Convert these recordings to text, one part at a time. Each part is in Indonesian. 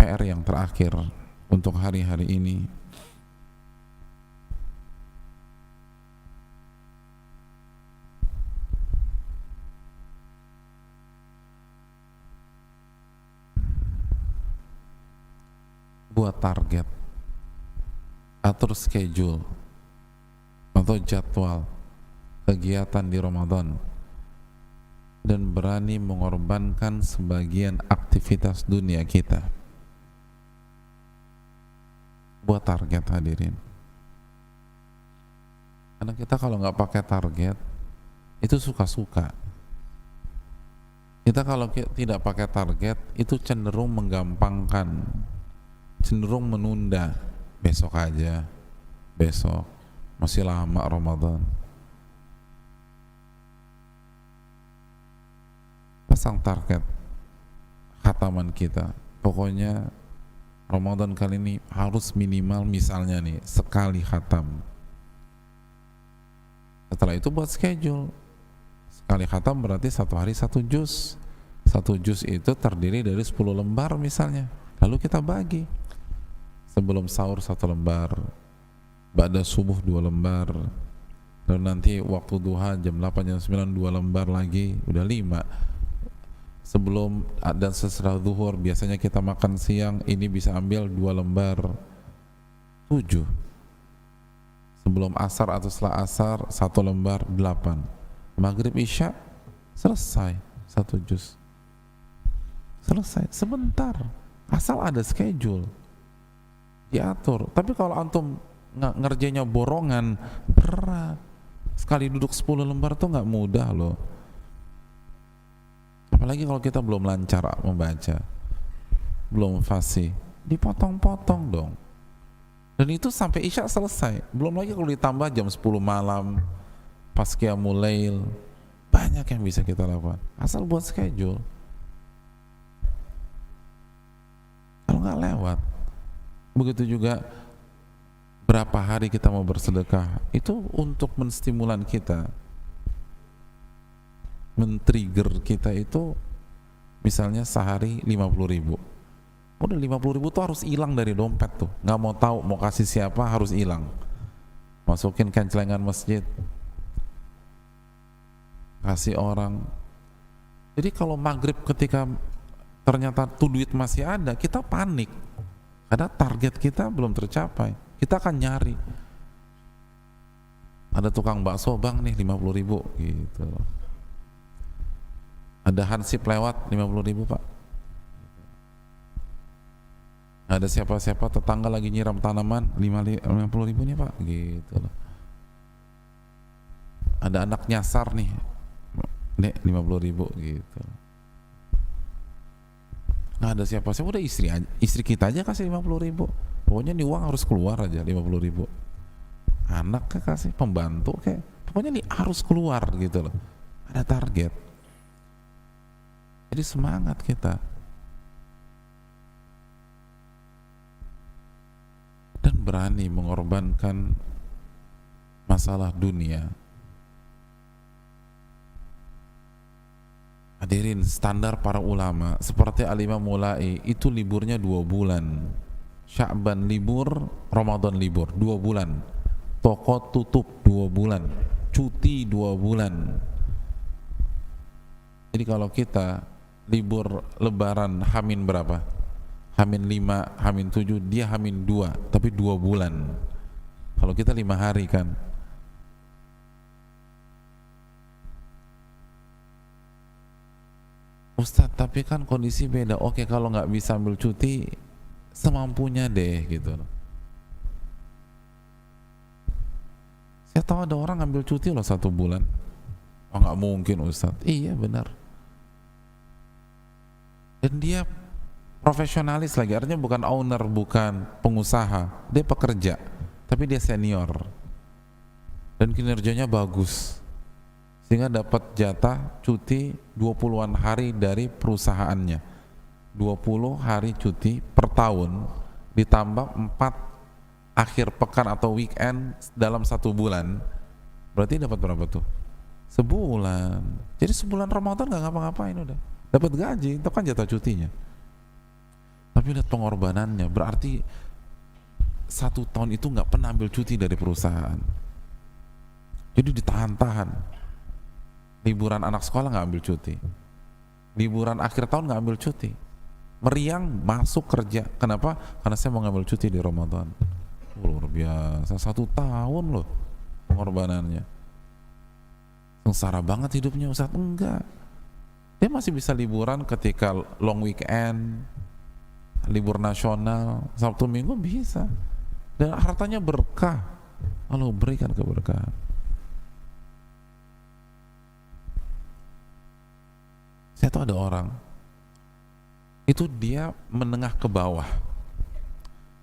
PR yang terakhir untuk hari-hari ini. Buat target, atur schedule atau jadwal kegiatan di Ramadan, dan berani mengorbankan sebagian aktivitas dunia kita. Buat target, hadirin. Karena kita kalau nggak pakai target itu suka-suka. Kita kalau tidak pakai target itu cenderung menggampangkan, cenderung menunda. Besok aja, besok, masih lama Ramadan. Pasang target khataman kita, pokoknya Ramadan kali ini harus minimal misalnya nih sekali khatam. Setelah itu buat schedule. Sekali khatam berarti satu hari satu juz. Satu juz itu terdiri dari 10 lembar misalnya. Lalu kita bagi. Sebelum sahur 1 lembar, ba'da subuh 2 lembar, lalu nanti waktu duha jam 8 jam 9 2 lembar lagi, udah 5. Sebelum dan sesudah zuhur biasanya kita makan siang, ini bisa ambil 2 lembar, 7. Sebelum asar atau setelah asar 1 lembar, 8. Maghrib isya selesai 1 juz. Selesai, sebentar, asal ada schedule, diatur. Tapi kalau antum ngerjainnya borongan, berat. Sekali duduk 10 lembar tuh nggak mudah loh. Apalagi kalau kita belum lancar membaca, belum fasih, dipotong-potong dong. Dan itu sampai isya selesai. Belum lagi kalau ditambah jam 10 malam, pas qiyamul lail, banyak yang bisa kita lakukan. Asal buat schedule. Kalau nggak lewat. Begitu juga berapa hari kita mau bersedekah, itu untuk menstimulan kita, men-trigger kita itu. Misalnya sehari 50.000, udah 50.000 tuh harus hilang dari dompet tuh, nggak mau tahu mau kasih siapa, harus hilang, masukin kencelengan masjid, kasih orang. Jadi kalau maghrib ketika ternyata tuh duit masih ada, kita panik karena target kita belum tercapai. Kita akan nyari, ada tukang bakso, bang nih 50.000 gitu, ada hansip lewat 50.000 pak, ada siapa-siapa tetangga lagi nyiram tanaman 50.000 nih pak gitu loh. Ada anak nyasar nih, nek 50.000 gitu. Nah, ada siapa-siapa, udah istri kita aja kasih 50.000. Pokoknya nih uang harus keluar aja 50.000. Anak kayak kasih, pembantu kayak, pokoknya nih harus keluar gitu loh. Ada target. Jadi semangat kita. Dan berani mengorbankan masalah dunia. Hadirin, standar para ulama seperti Al-Imam Mulai itu liburnya 2 bulan. Sya'ban libur, Ramadan libur 2 bulan. Toko tutup 2 bulan. Cuti 2 bulan. Jadi kalau kita libur lebaran Hamin berapa? Hamin 5, Hamin 7, dia Hamin 2, tapi 2 bulan. Kalau kita 5 hari kan. Ustadz, tapi kan kondisi beda. Oke, kalau nggak bisa ambil cuti, semampunya deh gitu. Saya tahu ada orang ambil cuti loh 1 bulan. Oh, nggak mungkin Ustadz. Iya benar. Dan dia profesionalis lagi, artinya bukan owner, bukan pengusaha, dia pekerja, tapi dia senior dan kinerjanya bagus, sehingga dapat jatah cuti 20-an hari dari perusahaannya. 20 hari cuti per tahun ditambah 4 akhir pekan atau weekend dalam 1 bulan, berarti dapat berapa tuh? Sebulan. Jadi sebulan Ramadan gak ngapa-ngapain, udah dapat gaji, itu kan jatah cutinya. Tapi lihat pengorbanannya, berarti 1 tahun itu nggak pernah ambil cuti dari perusahaan. Jadi ditahan-tahan. Liburan anak sekolah nggak ambil cuti, liburan akhir tahun nggak ambil cuti, meriang masuk kerja. Kenapa? Karena saya mau ngambil cuti di Ramadan. Luar biasa, 1 tahun loh pengorbanannya. Sengsara banget hidupnya Ustadz? Enggak, dia masih bisa liburan ketika long weekend, libur nasional, Sabtu Minggu bisa, dan hartanya berkah. Allah berikan keberkahan. Saya tahu ada orang itu dia menengah ke bawah,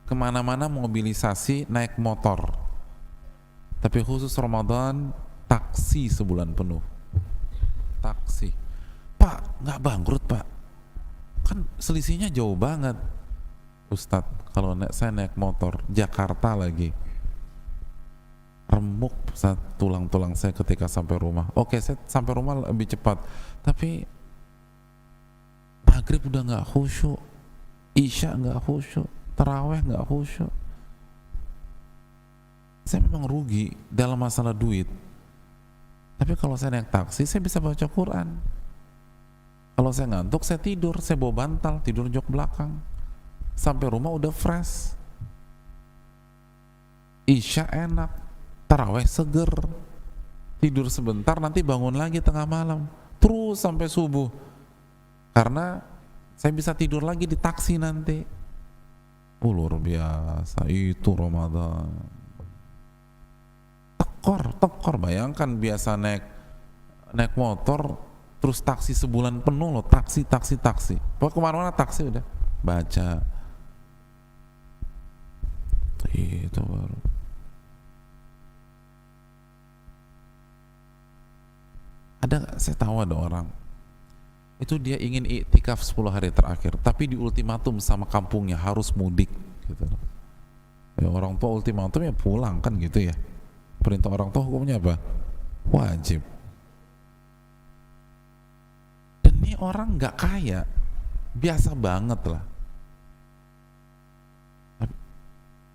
kemana-mana mobilisasi naik motor, tapi khusus Ramadan taksi sebulan penuh. Taksi, Pak, nggak bangkrut Pak? Kan selisihnya jauh banget Ustadz. Kalau saya naik motor Jakarta lagi, remuk tulang-tulang saya ketika sampai rumah. Oke, saya sampai rumah lebih cepat, tapi maghrib udah nggak khusyuk, isya nggak khusyuk, taraweh nggak khusyuk. Saya memang rugi dalam masalah duit, tapi kalau saya naik taksi saya bisa baca Quran. Kalau saya ngantuk saya tidur, saya bawa bantal, tidur jok belakang, sampai rumah udah fresh, isya enak, taraweh seger, tidur sebentar nanti bangun lagi tengah malam, terus sampai subuh. Karena saya bisa tidur lagi di taksi nanti. Luar biasa itu Ramadan. Tekor, bayangkan biasa naik motor, terus taksi sebulan penuh loh, taksi. Pokoknya kemana-mana taksi udah baca. Itu baru. Saya tahu ada orang itu dia ingin iktikaf 10 hari terakhir, tapi di ultimatum sama kampungnya harus mudik gitu. Ya, orang tua ultimatum ya pulang kan gitu ya. Perintah orang tua hukumnya apa? Wajib. Dan ini orang nggak kaya, biasa banget lah.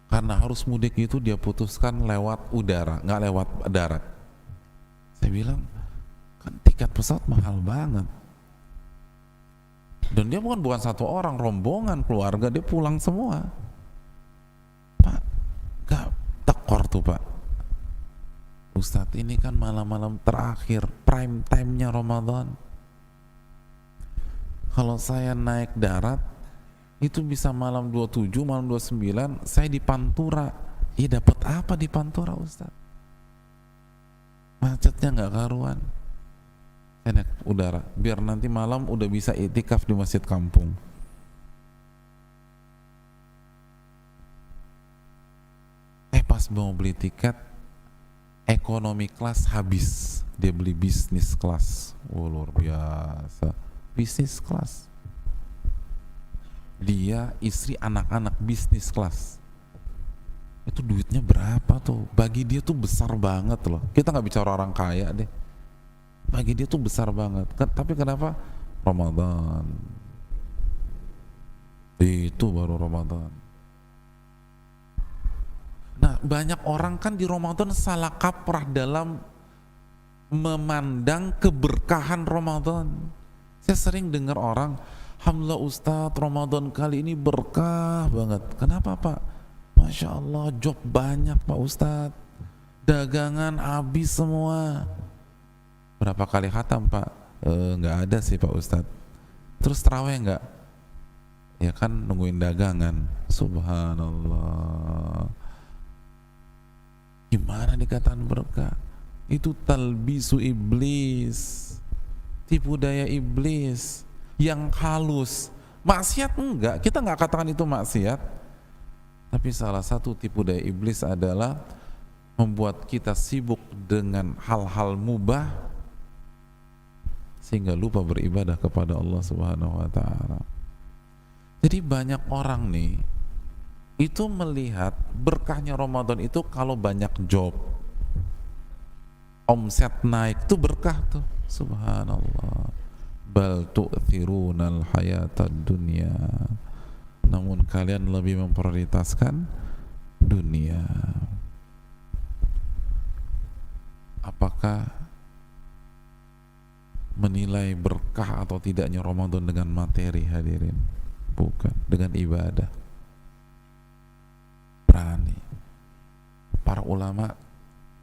Karena harus mudik itu dia putuskan lewat udara, nggak lewat darat. Saya bilang, kan tiket pesawat mahal banget. Dan dia bukan satu orang, rombongan keluarga, dia pulang semua. Pak, gak tekor tuh Pak. Ustadz, ini kan malam-malam terakhir, prime time-nya Ramadan. Kalau saya naik darat, itu bisa malam 27, malam 29, saya di Pantura. Ya dapat apa di Pantura Ustadz? Macetnya gak karuan. Saya naik udara biar nanti malam udah bisa iktikaf di masjid kampung. Pas mau beli tiket ekonomi kelas habis, dia beli bisnis kelas. Luar biasa, bisnis kelas. Dia, istri, anak-anak bisnis kelas. Itu duitnya berapa tuh? Bagi dia tuh besar banget loh. Kita nggak bicara orang kaya deh, bagi dia tuh besar banget. Tapi kenapa? Ramadan. Itu baru Ramadan. Nah, banyak orang kan di Ramadan salah kaprah dalam memandang keberkahan Ramadan. Saya sering dengar orang, alhamdulillah Ustadz, Ramadan kali ini berkah banget. Kenapa Pak? Masya Allah, job banyak Pak Ustadz, dagangan habis semua. Berapa kali khatam Pak? Nggak ada sih Pak Ustadz. Terus taraweh nggak? Ya kan nungguin dagangan. Subhanallah. Gimana dikatakan berkah? Itu talbisu iblis, tipu daya iblis yang halus. Maksiat enggak, kita nggak katakan itu maksiat. Tapi salah satu tipu daya iblis adalah membuat kita sibuk dengan hal-hal mubah sehingga lupa beribadah kepada Allah Subhanahu wa ta'ala. Jadi banyak orang nih itu melihat berkahnya Ramadan itu kalau banyak job, omset naik, itu berkah tuh. Subhanallah. Bal tu'thirunal hayatad dunya. Nah, kalian lebih memprioritaskan dunia. Apakah menilai berkah atau tidaknya Ramadan dengan materi, hadirin? Bukan, dengan ibadah. Berani. Para ulama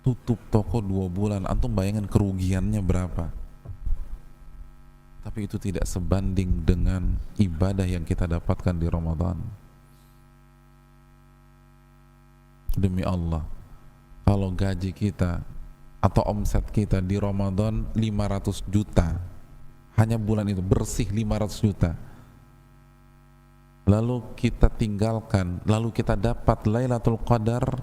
tutup toko 2 bulan, antum bayangin kerugiannya berapa? Tapi itu tidak sebanding dengan ibadah yang kita dapatkan di Ramadan. Demi Allah, kalau gaji kita atau omset kita di Ramadan 500 juta, hanya bulan itu bersih 500 juta, lalu kita tinggalkan, lalu kita dapat Lailatul Qadar,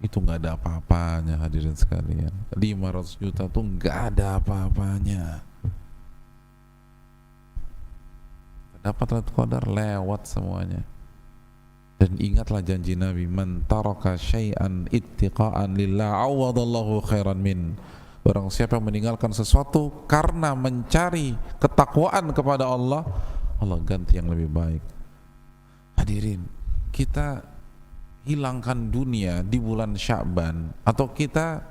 itu nggak ada apa-apanya, hadirin sekalian. 500 juta tuh nggak ada apa-apanya. Dapat Lailatul Qadar lewat semuanya. Dan ingatlah janji Nabi, man taraka syai'an ittiqa'an lillah awadallahu khairan min. Barang siapa yang meninggalkan sesuatu karena mencari ketakwaan kepada Allah, Allah ganti yang lebih baik. Hadirin, kita hilangkan dunia di bulan Sya'ban, atau kita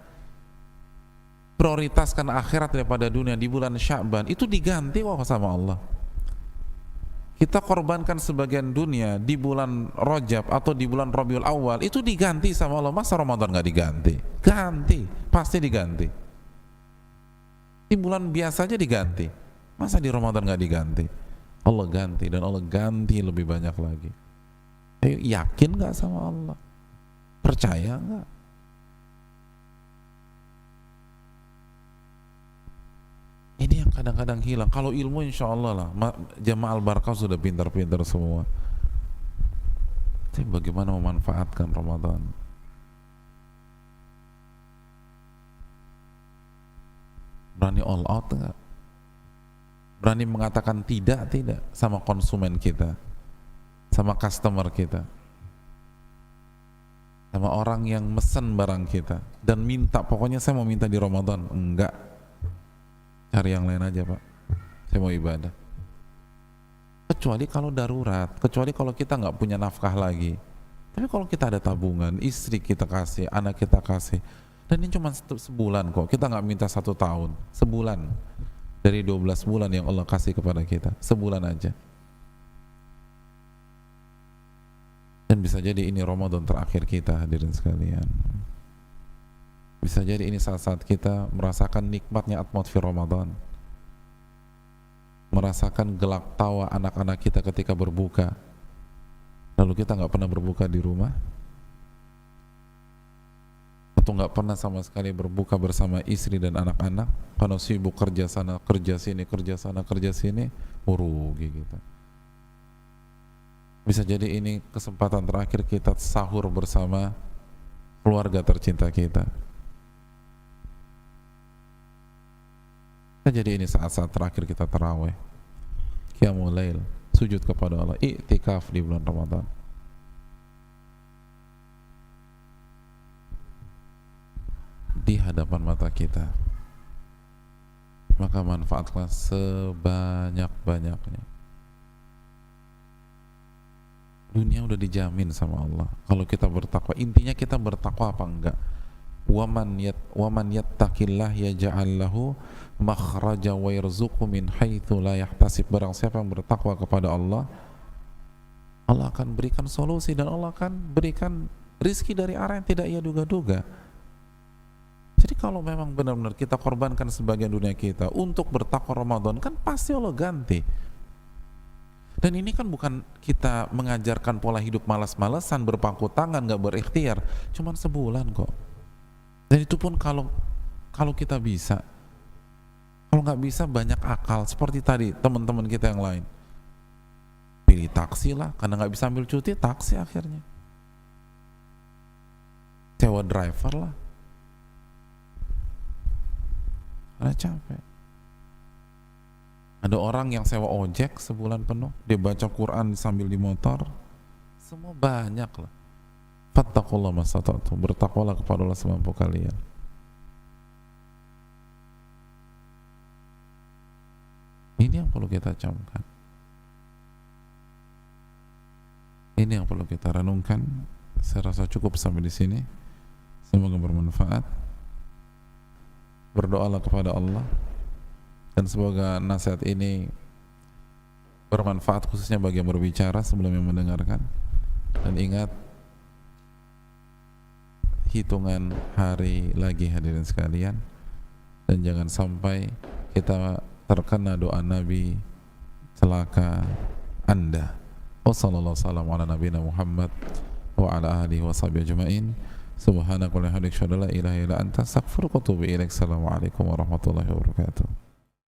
prioritaskan akhirat daripada dunia di bulan Sya'ban, itu diganti sama Allah. Kita korbankan sebagian dunia di bulan Rajab atau di bulan Rabiul Awal, itu diganti sama Allah. Masa Ramadan nggak diganti? Ganti, pasti diganti. Di bulan biasa aja diganti, masa di Ramadan nggak diganti? Allah ganti, dan Allah ganti lebih banyak lagi. Ayo, yakin nggak sama Allah? Percaya nggak? Ini yang kadang-kadang hilang. Kalau ilmu insya Allah lah, jamaah Al-Barakah sudah pintar-pintar semua. Tapi bagaimana memanfaatkan Ramadan? Berani all out nggak? Berani mengatakan tidak sama konsumen kita, sama customer kita, sama orang yang mesen barang kita, dan minta, pokoknya saya mau minta di Ramadan. Enggak, cari yang lain aja Pak, saya mau ibadah. Kecuali kalau darurat, kecuali kalau kita nggak punya nafkah lagi. Tapi kalau kita ada tabungan, istri kita kasih, anak kita kasih, dan ini cuma sebulan kok, kita nggak minta 1 tahun, sebulan dari 12 bulan yang Allah kasih kepada kita, sebulan aja. Dan bisa jadi ini Ramadan terakhir kita, hadirin sekalian. Bisa jadi ini saat-saat kita merasakan nikmatnya atmosfer Ramadan, merasakan gelak tawa anak-anak kita ketika berbuka, lalu kita nggak pernah berbuka di rumah, atau nggak pernah sama sekali berbuka bersama istri dan anak-anak karena sibuk kerja sana, kerja sini, kerja sana, kerja sini, rugi kita. Bisa jadi ini kesempatan terakhir kita sahur bersama keluarga tercinta kita. Bisa jadi ini saat-saat terakhir kita tarawih, qiyamul lail, sujud kepada Allah, i'tikaf di bulan Ramadan. Di hadapan mata kita. Maka manfaatlah sebanyak-banyaknya. Dunia udah dijamin sama Allah kalau kita bertakwa. Intinya kita bertakwa apa enggak? Waman yattaqillah yaj'al lahu makhraja wa yarzuqhu min haitsu la yahtasib. Barang siapa yang bertakwa kepada Allah, Allah akan berikan solusi, dan Allah akan berikan rizki dari arah yang tidak ia duga-duga. Jadi kalau memang benar-benar kita korbankan sebagian dunia kita untuk bertakwa Ramadan, kan pasti Allah ganti. Dan ini kan bukan kita mengajarkan pola hidup malas-malasan, berpangku tangan, gak berikhtiar, cuman sebulan kok. Dan itu pun kalau kita bisa. Kalau nggak bisa, banyak akal. Seperti tadi teman-teman kita yang lain, pilih taksi lah, karena nggak bisa ambil cuti, taksi akhirnya. Sewa driver lah, karena capek. Ada orang yang sewa ojek sebulan penuh, dia baca Quran sambil di motor. Semua banyak lah. Fattakullah mastata'tum, bertakwalah kepada Allah semampu kalian. Ini yang perlu kita camkan. Ini yang perlu kita renungkan. Saya rasa cukup sampai di sini. Semoga bermanfaat. Berdoalah kepada Allah dan semoga nasihat ini bermanfaat khususnya bagi yang berbicara sebelum yang mendengarkan. Dan ingat, hitungan hari lagi hadirin sekalian, dan jangan sampai kita terkena doa Nabi celaka Anda. Wassalamualaikum warahmatullahi wabarakatuh wa ala alihi washabihi ajma'in. Subhanakallahumma wa bihamdika asyhadu an la ilaha illa anta astaghfiruka wa atubu ilaik. Assalamualaikum warahmatullahi wabarakatuh.